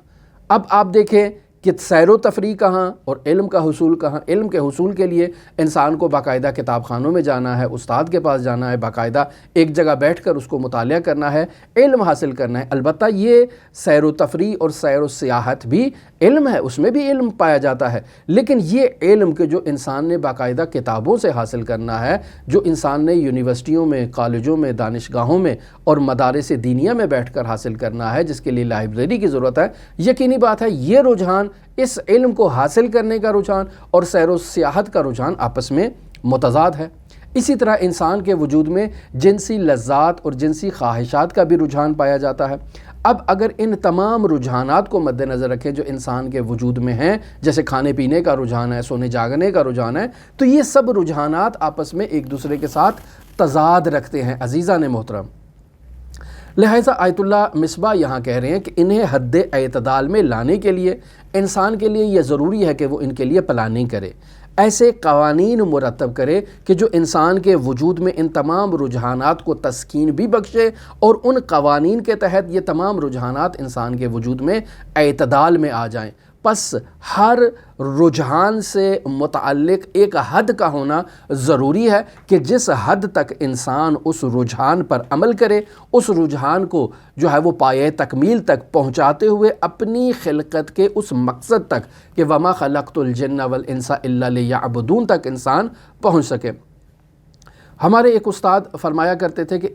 اب آپ دیکھیں کہ سیر و تفریح کہاں اور علم کا حصول کہاں۔ علم کے حصول کے لیے انسان کو باقاعدہ کتاب خانوں میں جانا ہے، استاد کے پاس جانا ہے، باقاعدہ ایک جگہ بیٹھ کر اس کو مطالعہ کرنا ہے، علم حاصل کرنا ہے۔ البتہ یہ سیر و تفریح اور سیر و سیاحت بھی علم ہے، اس میں بھی علم پایا جاتا ہے، لیکن یہ علم کے جو انسان نے باقاعدہ کتابوں سے حاصل کرنا ہے، جو انسان نے یونیورسٹیوں میں، کالجوں میں، دانشگاہوں میں اور مدارس دینیہ میں بیٹھ کر حاصل کرنا ہے، جس کے لیے لائبریری کی ضرورت ہے، یقینی بات ہے یہ رجحان، اس علم کو حاصل کرنے کا رجحان اور سیر و سیاحت کا رجحان آپس میں متضاد ہے۔ اسی طرح انسان کے وجود میں جنسی لذات اور جنسی خواہشات کا بھی رجحان پایا جاتا ہے۔ اب اگر ان تمام رجحانات کو مد نظر رکھیں جو انسان کے وجود میں ہیں، جیسے کھانے پینے کا رجحان ہے، سونے جاگنے کا رجحان ہے، تو یہ سب رجحانات آپس میں ایک دوسرے کے ساتھ تضاد رکھتے ہیں عزیزان محترم۔ لہٰذا آیت اللہ مصباح یہاں کہہ رہے ہیں کہ انہیں حد اعتدال میں لانے کے لیے انسان کے لیے یہ ضروری ہے کہ وہ ان کے لیے پلاننگ کرے، ایسے قوانین مرتب کرے کہ جو انسان کے وجود میں ان تمام رجحانات کو تسکین بھی بخشے اور ان قوانین کے تحت یہ تمام رجحانات انسان کے وجود میں اعتدال میں آ جائیں۔ پس ہر رجحان سے متعلق ایک حد کا ہونا ضروری ہے کہ جس حد تک انسان اس رجحان پر عمل کرے، اس رجحان کو جو ہے وہ پایہ تکمیل تک پہنچاتے ہوئے اپنی خلقت کے اس مقصد تک کہ وَمَا خَلَقْتُ الْجِنَّ وَالْإِنسَ إِلَّا لِيَعْبُدُونَ تک انسان پہنچ سکے۔ ہمارے ایک استاد فرمایا کرتے تھے کہ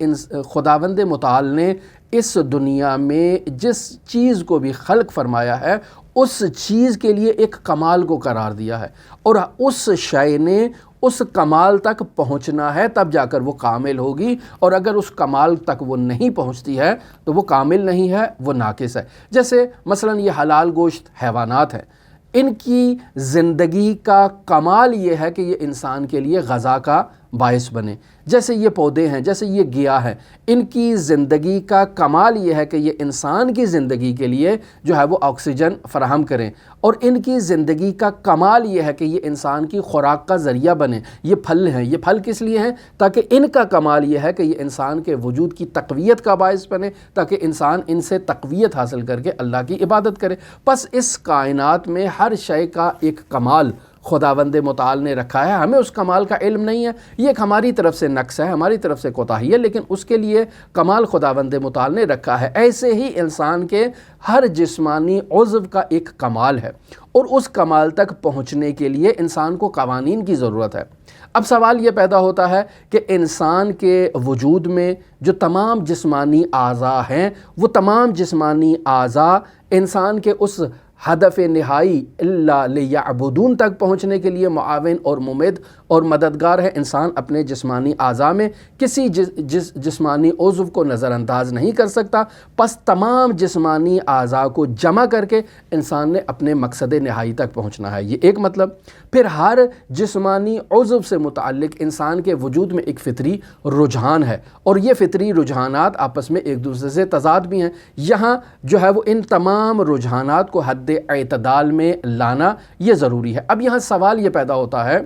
خداوند متعال نے اس دنیا میں جس چیز کو بھی خلق فرمایا ہے اس چیز کے لیے ایک کمال کو قرار دیا ہے، اور اس شے نے اس کمال تک پہنچنا ہے تب جا کر وہ کامل ہوگی، اور اگر اس کمال تک وہ نہیں پہنچتی ہے تو وہ کامل نہیں ہے، وہ ناقص ہے۔ جیسے مثلاً یہ حلال گوشت حیوانات ہیں، ان کی زندگی کا کمال یہ ہے کہ یہ انسان کے لیے غذا کا باعث بنے۔ جیسے یہ پودے ہیں، جیسے یہ گیا ہے، ان کی زندگی کا کمال یہ ہے کہ یہ انسان کی زندگی کے لیے جو ہے وہ آکسیجن فراہم کریں، اور ان کی زندگی کا کمال یہ ہے کہ یہ انسان کی خوراک کا ذریعہ بنے۔ یہ پھل ہیں، یہ پھل کس لیے ہیں؟ تاکہ ان کا کمال یہ ہے کہ یہ انسان کے وجود کی تقویت کا باعث بنے، تاکہ انسان ان سے تقویت حاصل کر کے اللہ کی عبادت کرے۔ پس اس کائنات میں ہر شے کا ایک کمال خداوند متعال نے رکھا ہے، ہمیں اس کمال کا علم نہیں ہے، یہ ایک ہماری طرف سے نقص ہے، ہماری طرف سے کوتاہی ہے، لیکن اس کے لیے کمال خداوند متعال نے رکھا ہے۔ ایسے ہی انسان کے ہر جسمانی عضو کا ایک کمال ہے، اور اس کمال تک پہنچنے کے لیے انسان کو قوانین کی ضرورت ہے۔ اب سوال یہ پیدا ہوتا ہے کہ انسان کے وجود میں جو تمام جسمانی اعضاء ہیں، وہ تمام جسمانی اعضاء انسان کے اس ہدف نہائی الا لیعبدون تک پہنچنے کے لیے معاون اور ممد اور مددگار ہے۔ انسان اپنے جسمانی اعضاء میں کسی جسمانی عضو کو نظر انداز نہیں کر سکتا، پس تمام جسمانی اعضاء کو جمع کر کے انسان نے اپنے مقصد نہائی تک پہنچنا ہے، یہ ایک مطلب۔ پھر ہر جسمانی عضو سے متعلق انسان کے وجود میں ایک فطری رجحان ہے، اور یہ فطری رجحانات آپس میں ایک دوسرے سے تضاد بھی ہیں۔ یہاں جو ہے وہ ان تمام رجحانات کو حد اعتدال میں لانا یہ ضروری ہے۔ اب یہاں سوال یہ پیدا ہوتا ہے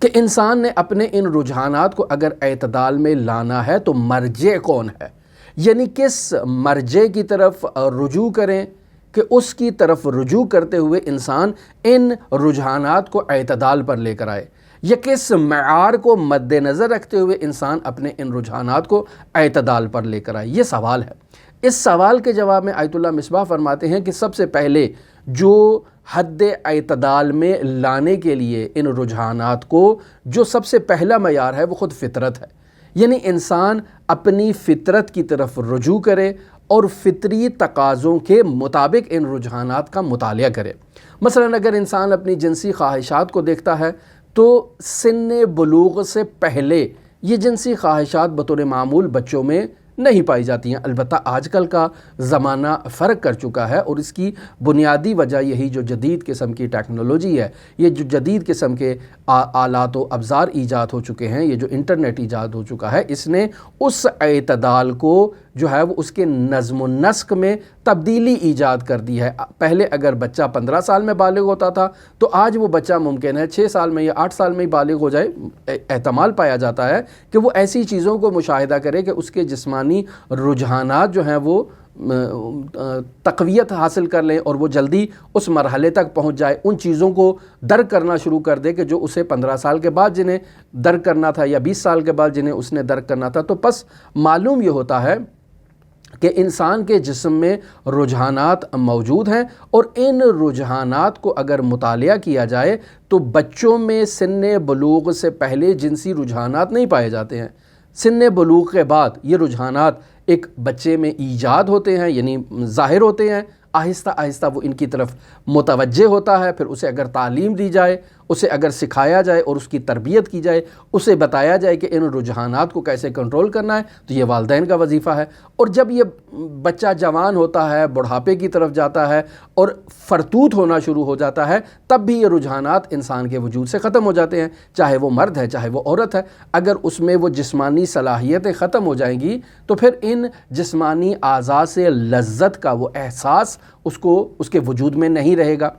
کہ انسان نے اپنے ان رجحانات کو اگر اعتدال میں لانا ہے تو مرجع کون ہے، یعنی کس مرجع کی طرف رجوع کریں کہ اس کی طرف رجوع کرتے ہوئے انسان ان رجحانات کو اعتدال پر لے کر آئے، یا کس معیار کو مد نظر رکھتے ہوئے انسان اپنے ان رجحانات کو اعتدال پر لے کر آئے۔ یہ سوال ہے۔ اس سوال کے جواب میں آیت اللہ مصباح فرماتے ہیں کہ سب سے پہلے جو حد اعتدال میں لانے کے لیے ان رجحانات کو جو سب سے پہلا معیار ہے وہ خود فطرت ہے، یعنی انسان اپنی فطرت کی طرف رجوع کرے اور فطری تقاضوں کے مطابق ان رجحانات کا مطالعہ کرے۔ مثلا اگر انسان اپنی جنسی خواہشات کو دیکھتا ہے تو سن بلوغ سے پہلے یہ جنسی خواہشات بطور معمول بچوں میں نہیں پائی جاتی ہیں۔ البتہ آج کل کا زمانہ فرق کر چکا ہے اور اس کی بنیادی وجہ یہی جو جدید قسم کی ٹیکنالوجی ہے، یہ جو جدید قسم کے آلات و ابزار ایجاد ہو چکے ہیں، یہ جو انٹرنیٹ ایجاد ہو چکا ہے، اس نے اس اعتدال کو جو ہے وہ اس کے نظم و نسق میں تبدیلی ایجاد کر دی ہے۔ پہلے اگر بچہ 15 سال میں بالغ ہوتا تھا تو آج وہ بچہ ممکن ہے 6 سال میں یا 8 سال میں ہی بالغ ہو جائے۔ احتمال پایا جاتا ہے کہ وہ ایسی چیزوں کو مشاہدہ کرے کہ اس کے جسمانی رجحانات جو ہیں وہ تقویت حاصل کر لیں اور وہ جلدی اس مرحلے تک پہنچ جائے، ان چیزوں کو درک کرنا شروع کر دے کہ جو اسے 15 سال کے بعد جنہیں درک کرنا تھا یا 20 سال کے بعد جنہیں اس نے درک کرنا تھا۔ تو پس معلوم یہ ہوتا ہے کہ انسان کے جسم میں رجحانات موجود ہیں، اور ان رجحانات کو اگر مطالعہ کیا جائے تو بچوں میں سن بلوغ سے پہلے جنسی رجحانات نہیں پائے جاتے ہیں۔ سن بلوغ کے بعد یہ رجحانات ایک بچے میں ایجاد ہوتے ہیں، یعنی ظاہر ہوتے ہیں، آہستہ آہستہ وہ ان کی طرف متوجہ ہوتا ہے۔ پھر اسے اگر تعلیم دی جائے، اسے اگر سکھایا جائے اور اس کی تربیت کی جائے، اسے بتایا جائے کہ ان رجحانات کو کیسے کنٹرول کرنا ہے، تو یہ والدین کا وظیفہ ہے۔ اور جب یہ بچہ جوان ہوتا ہے، بڑھاپے کی طرف جاتا ہے اور فرتوت ہونا شروع ہو جاتا ہے، تب بھی یہ رجحانات انسان کے وجود سے ختم ہو جاتے ہیں، چاہے وہ مرد ہے چاہے وہ عورت ہے۔ اگر اس میں وہ جسمانی صلاحیتیں ختم ہو جائیں گی تو پھر ان جسمانی اعضاء سے لذت کا وہ احساس اس کے وجود میں نہیں رہے گا۔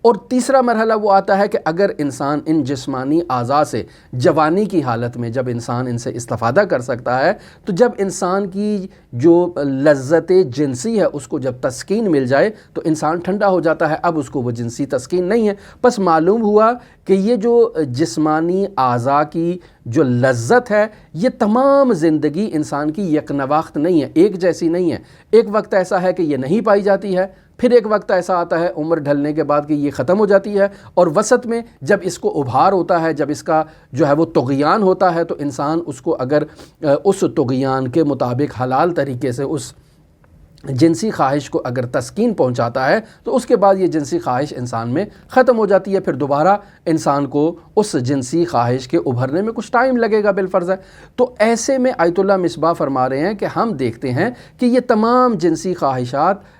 اور تیسرا مرحلہ وہ آتا ہے کہ اگر انسان ان جسمانی اعضاء سے جوانی کی حالت میں جب انسان ان سے استفادہ کر سکتا ہے، تو جب انسان کی جو لذت جنسی ہے اس کو جب تسکین مل جائے تو انسان ٹھنڈا ہو جاتا ہے، اب اس کو وہ جنسی تسکین نہیں ہے۔ بس معلوم ہوا کہ یہ جو جسمانی اعضاء کی جو لذت ہے، یہ تمام زندگی انسان کی یکنواخت نہیں ہے، ایک جیسی نہیں ہے۔ ایک وقت ایسا ہے کہ یہ نہیں پائی جاتی ہے، پھر ایک وقت ایسا آتا ہے عمر ڈھلنے کے بعد کہ یہ ختم ہو جاتی ہے، اور وسط میں جب اس کو ابھار ہوتا ہے، جب اس کا جو ہے وہ طغیان ہوتا ہے، تو انسان اس کو اگر اس طغیان کے مطابق حلال طریقے سے اس جنسی خواہش کو اگر تسکین پہنچاتا ہے تو اس کے بعد یہ جنسی خواہش انسان میں ختم ہو جاتی ہے۔ پھر دوبارہ انسان کو اس جنسی خواہش کے ابھرنے میں کچھ ٹائم لگے گا بالفرض ہے۔ تو ایسے میں آیت اللہ مصباح فرما رہے ہیں کہ ہم دیکھتے ہیں کہ یہ تمام جنسی خواہشات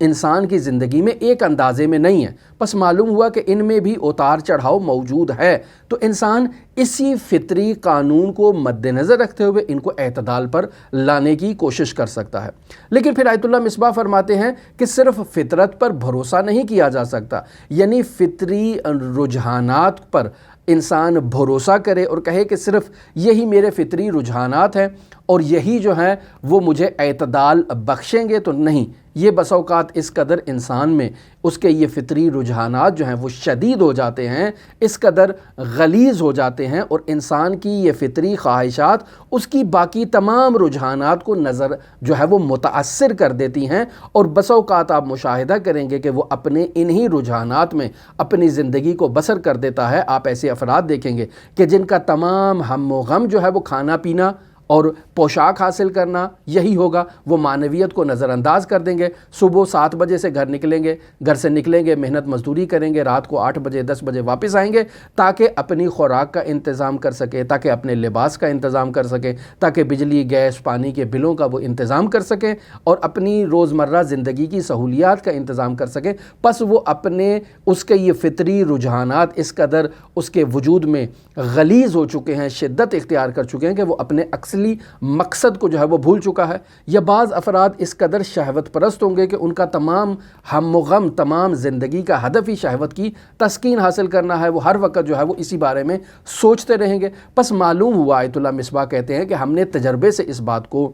انسان کی زندگی میں ایک اندازے میں نہیں ہیں، بس معلوم ہوا کہ ان میں بھی اتار چڑھاؤ موجود ہے۔ تو انسان اسی فطری قانون کو مد نظر رکھتے ہوئے ان کو اعتدال پر لانے کی کوشش کر سکتا ہے۔ لیکن پھر آیت اللہ مصباح فرماتے ہیں کہ صرف فطرت پر بھروسہ نہیں کیا جا سکتا، یعنی فطری رجحانات پر انسان بھروسہ کرے اور کہے کہ صرف یہی میرے فطری رجحانات ہیں اور یہی جو ہیں وہ مجھے اعتدال بخشیں گے، تو نہیں۔ یہ بس اوقات اس قدر انسان میں اس کے یہ فطری رجحانات جو ہیں وہ شدید ہو جاتے ہیں، اس قدر غلیظ ہو جاتے ہیں، اور انسان کی یہ فطری خواہشات اس کی باقی تمام رجحانات کو نظر جو ہے وہ متاثر کر دیتی ہیں، اور بس اوقات آپ مشاہدہ کریں گے کہ وہ اپنے انہی رجحانات میں اپنی زندگی کو بسر کر دیتا ہے۔ آپ ایسے افراد دیکھیں گے کہ جن کا تمام ہم و غم جو ہے وہ کھانا پینا اور پوشاک حاصل کرنا یہی ہوگا، وہ معنویت کو نظر انداز کر دیں گے۔ صبح 7 بجے سے گھر سے نکلیں گے، محنت مزدوری کریں گے، رات کو 8 بجے 10 بجے واپس آئیں گے تاکہ اپنی خوراک کا انتظام کر سکیں، تاکہ اپنے لباس کا انتظام کر سکیں، تاکہ بجلی گیس پانی کے بلوں کا وہ انتظام کر سکیں اور اپنی روزمرہ زندگی کی سہولیات کا انتظام کر سکیں۔ پس وہ اپنے اس کے یہ فطری رجحانات اس قدر اس کے وجود میں غلیظ ہو چکے ہیں، شدت اختیار کر چکے ہیں کہ وہ اپنے اصلی اصلی مقصد کو جو ہے وہ بھول چکا ہے، یا بعض افراد اس قدر شہوت پرست ہوں گے کہ ان کا تمام ہم و غم، تمام زندگی کا ہدف ہی شہوت کی تسکین حاصل کرنا ہے، وہ ہر وقت جو ہے وہ اسی بارے میں سوچتے رہیں گے۔ پس معلوم ہوا، آیت اللہ مصباح کہتے ہیں کہ ہم نے تجربے سے اس بات کو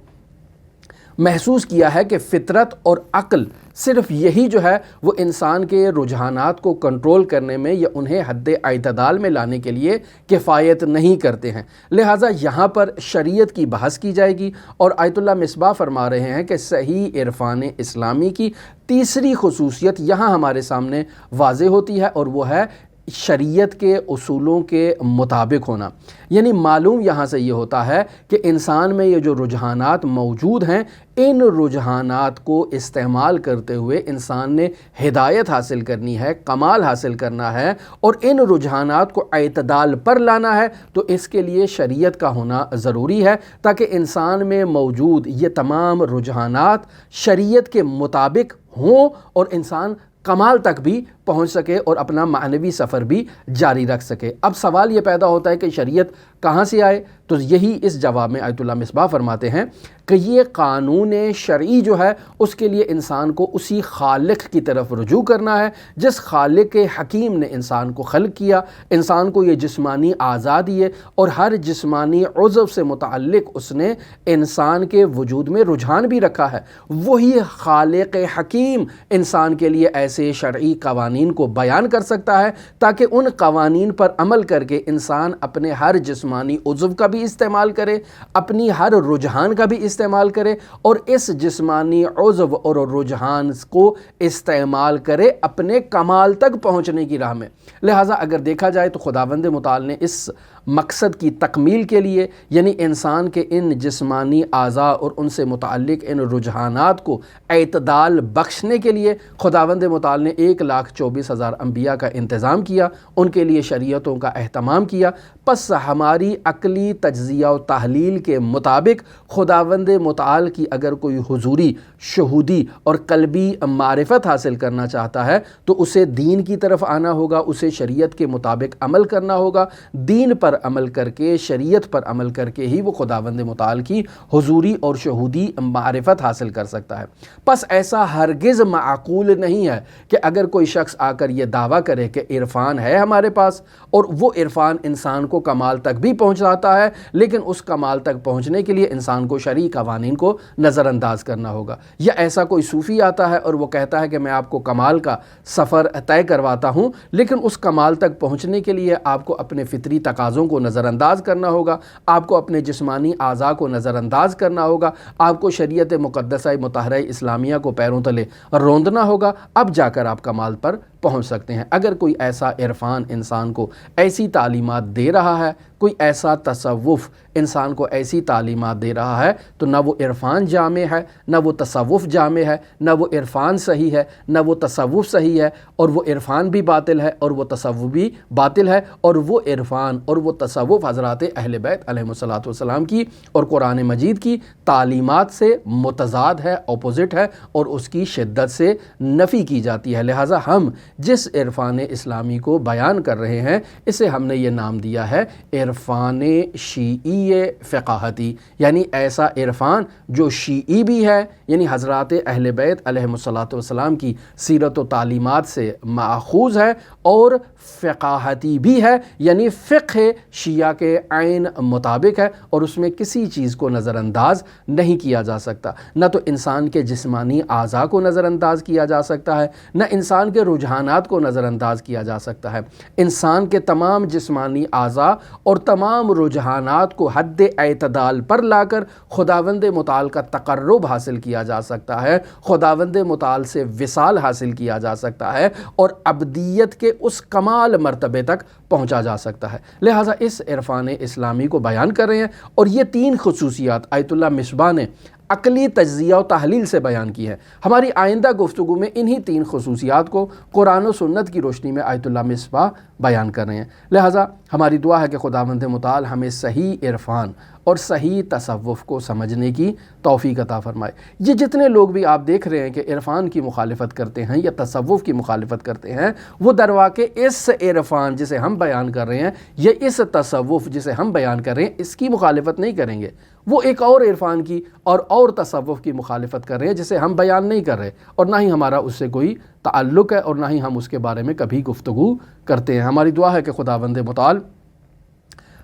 محسوس کیا ہے کہ فطرت اور عقل صرف یہی جو ہے وہ انسان کے رجحانات کو کنٹرول کرنے میں یا انہیں حد اعتدال میں لانے کے لیے کفایت نہیں کرتے ہیں، لہٰذا یہاں پر شریعت کی بحث کی جائے گی۔ اور آیت اللہ مصباح فرما رہے ہیں کہ صحیح عرفان اسلامی کی تیسری خصوصیت یہاں ہمارے سامنے واضح ہوتی ہے، اور وہ ہے شریعت کے اصولوں کے مطابق ہونا۔ یعنی معلوم یہاں سے یہ ہوتا ہے کہ انسان میں یہ جو رجحانات موجود ہیں، ان رجحانات کو استعمال کرتے ہوئے انسان نے ہدایت حاصل کرنی ہے، کمال حاصل کرنا ہے، اور ان رجحانات کو اعتدال پر لانا ہے، تو اس کے لیے شریعت کا ہونا ضروری ہے، تاکہ انسان میں موجود یہ تمام رجحانات شریعت کے مطابق ہوں اور انسان کمال تک بھی پہنچ سکے اور اپنا معنوی سفر بھی جاری رکھ سکے۔ اب سوال یہ پیدا ہوتا ہے کہ شریعت کہاں سے آئے؟ تو یہی اس جواب میں آیت اللہ مصباح فرماتے ہیں کہ یہ قانون شرعی جو ہے اس کے لیے انسان کو اسی خالق کی طرف رجوع کرنا ہے جس خالق حکیم نے انسان کو خلق کیا، انسان کو یہ جسمانی اعضاء دیے، اور ہر جسمانی عضو سے متعلق اس نے انسان کے وجود میں رجحان بھی رکھا ہے۔ وہی خالق حکیم انسان کے لیے ایسے شرعی قوانین کو بیان کر سکتا ہے تاکہ ان قوانین پر عمل کر کے انسان اپنے ہر جسمانی عضو کا بھی استعمال کرے، اپنی ہر رجحان کا بھی استعمال کرے، اور اس جسمانی عضو اور رجحان کو استعمال کرے اپنے کمال تک پہنچنے کی راہ میں۔ لہٰذا اگر دیکھا جائے تو خداوند متعال نے اس مقصد کی تکمیل کے لیے، یعنی انسان کے ان جسمانی اعضاء اور ان سے متعلق ان رجحانات کو اعتدال بخشنے کے لیے خداوند متعال نے 1,24,000 انبیاء کا انتظام کیا، ان کے لیے شریعتوں کا اہتمام کیا۔ پس ہماری عقلی تجزیہ و تحلیل کے مطابق خداوند متعال کی اگر کوئی حضوری، شہودی اور قلبی معرفت حاصل کرنا چاہتا ہے تو اسے دین کی طرف آنا ہوگا، اسے شریعت کے مطابق عمل کرنا ہوگا، دین پر عمل کر کے، شریعت پر عمل کر کے ہی وہ خداوند متعال کی حضوری اور شہودی معرفت حاصل کر سکتا ہے۔ پس ایسا ہرگز معقول نہیں ہے کہ اگر کوئی شخص آ کر یہ دعویٰ کرے کہ عرفان ہے ہمارے پاس، اور وہ عرفان انسان کو کمال تک بھی پہنچاتا ہے، لیکن اس کمال تک پہنچنے کے لیے انسان کو شرعی قوانین کو نظر انداز کرنا ہوگا۔ یا ایسا کوئی صوفی آتا ہے اور وہ کہتا ہے کہ میں آپ کو کمال کا سفر طے کرواتا ہوں، لیکن اس کمال تک پہنچنے کے لیے آپ کو اپنے فطری تقاضوں کو نظر انداز کرنا ہوگا، آپ کو اپنے جسمانی اعضاء کو نظر انداز کرنا ہوگا، آپ کو شریعت مقدسہ مطہرہ اسلامیہ کو پیروں تلے روندنا ہوگا، اب جا کر آپ کمال پر پہنچ سکتے ہیں۔ اگر کوئی ایسا عرفان انسان کو ایسی تعلیمات دے رہا ہے، کوئی ایسا تصوف انسان کو ایسی تعلیمات دے رہا ہے، تو نہ وہ عرفان جامع ہے، نہ وہ تصوف جامع ہے، نہ وہ عرفان صحیح ہے، نہ وہ تصوف صحیح ہے، اور وہ عرفان بھی باطل ہے اور وہ تصوف بھی باطل ہے، اور وہ عرفان اور وہ تصوف حضرات اہل بیت علیہم الصلاۃ والسلام کی اور قرآن مجید کی تعلیمات سے متضاد ہے، اپوزٹ ہے، اور اس کی شدت سے نفی کی جاتی ہے۔ لہٰذا ہم جس عرفان اسلامی کو بیان کر رہے ہیں اسے ہم نے یہ نام دیا ہے عرفان شیعی فقاہتی، یعنی ایسا عرفان جو شیعی بھی ہے، یعنی حضرات اہل بیت علیہم الصلاۃ والسلام کی سیرت و تعلیمات سے ماخوذ ہے، اور فقاہتی بھی ہے، یعنی فقہ شیعہ کے عین مطابق ہے، اور اس میں کسی چیز کو نظر انداز نہیں کیا جا سکتا۔ نہ تو انسان کے جسمانی اعضاء کو نظر انداز کیا جا سکتا ہے، نہ انسان کے رجحانات کو نظر انداز کیا جا سکتا ہے۔ انسان کے تمام جسمانی اعضاء اور تمام رجحانات کو حد اعتدال پر لا کر خداوند متعال کا تقرب حاصل کیا جا سکتا ہے، خداوند متعال سے وصال حاصل کیا جا سکتا ہے، اور ابدیت کے اس کمال مرتبے تک پہنچا جا سکتا ہے۔ لہٰذا اس عرفان اسلامی کو بیان کر رہے ہیں، اور یہ 3 خصوصیات آیت اللہ مصباح نے عقلی تجزیہ و تحلیل سے بیان کی ہے۔ ہماری آئندہ گفتگو میں انہی 3 خصوصیات کو قرآن و سنت کی روشنی میں آیت اللہ مصباح بیان کر رہے ہیں۔ لہٰذا ہماری دعا ہے کہ خداوند متعال ہمیں صحیح عرفان اور صحیح تصوف کو سمجھنے کی توفیق عطا فرمائے۔ یہ جتنے لوگ بھی آپ دیکھ رہے ہیں کہ عرفان کی مخالفت کرتے ہیں یا تصوف کی مخالفت کرتے ہیں، وہ درواقع اس عرفان جسے ہم بیان کر رہے ہیں یا اس تصوف جسے ہم بیان کر رہے ہیں اس کی مخالفت نہیں کریں گے، وہ ایک اور عرفان کی اور تصوف کی مخالفت کر رہے ہیں جسے ہم بیان نہیں کر رہے، اور نہ ہی ہمارا اس سے کوئی تعلق ہے اور نہ ہی ہم اس کے بارے میں کبھی گفتگو کرتے ہیں۔ ہماری دعا ہے کہ خداوند متعال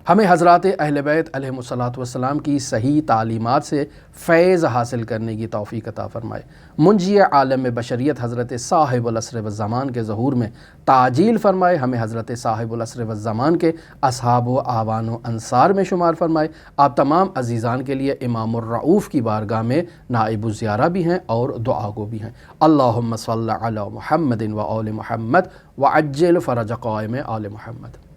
ہمیں حضرات اہل بیت علیہم الصلاۃ والسلام کی صحیح تعلیمات سے فیض حاصل کرنے کی توفیق عطا فرمائے۔ منجی عالم بشریت حضرت صاحب العصر والزمان کے ظہور میں تعجیل فرمائے، ہمیں حضرت صاحب العصر والزمان کے اصحاب و اعوان و انصار میں شمار فرمائے۔ آپ تمام عزیزان کے لیے امام الرؤوف کی بارگاہ میں نائب الزیارہ بھی ہیں اور دعا گو بھی ہیں۔ اللہم صلی علی محمد و آل محمد وعجل فرج قائم آل محمد۔